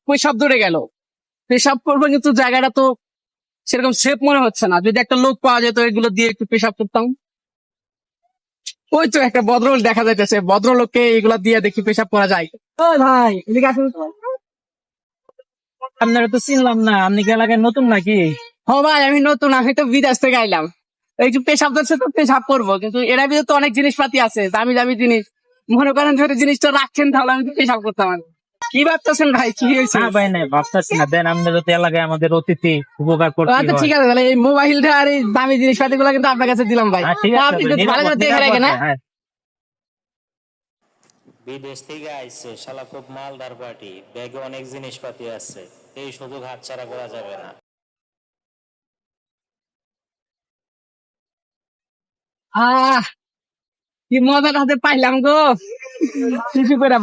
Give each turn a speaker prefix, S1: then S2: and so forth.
S1: পেশাব ধরে গেল, পেশাব করবো কিন্তু জায়গাটা তো সেরকম সেফ মনে হচ্ছে না। যদি একটা লোক পাওয়া যেত এগুলো দিয়ে একটু পেশাব করতাম। ওই তো একটা ভদ্রলোক দেখা যাইতেছে, ভদ্রলোককে এগুলা দিয়ে দেখি পেশাব করা যায়। ও ভাই, এদিকে আসুন তো।
S2: আপনারা তো চিনলাম না, আপনি কি এলাকায় নতুন নাকি?
S1: হ ভাই, আমি নতুন, আমি তো বিদেশ থেকে আইলাম। এই যে পেশাব ধরছে তো পেশাব করবো, কিন্তু এর ভিতরে তো অনেক জিনিসপাতি আছে, দামি দামি জিনিস। মনে করেন যদি জিনিসটা রাখছেন তাহলে আমি তো পেশাব করতাম। আমি কি ভাবতেছেন ভাই, কি হয়েছে?
S2: না ভাই, নাই ভাবতেছি না, দেন আপনারা তো এলাকায় আমাদের অতিথি, উপকার করতে
S1: আচ্ছা ঠিক
S2: হয়।
S1: আছে, তাহলে এই মোবাইলটা আর এই দামি জিনিসপাতি গুলো কিন্তু আপনার কাছে দিলাম ভাই।
S2: হ্যাঁ ঠিক
S1: তা
S2: আছে
S1: আপনি
S2: ভাই,
S1: একটু ভালো
S2: নিরাপদ
S1: করে দেখে রাখেন,
S2: নিরাপদ
S1: হ্যাঁ?
S2: হ্যাঁ।
S3: বিদেশ থেকে আইছে শালা, খুব মালদার পার্টি, ব্যাগে অনেক জিনিসপাতি আছে, এই সুযোগ হাতছাড়া করা যাবে না।
S1: আহ কি মজার হাতে পাইলাম গো, শিশু করে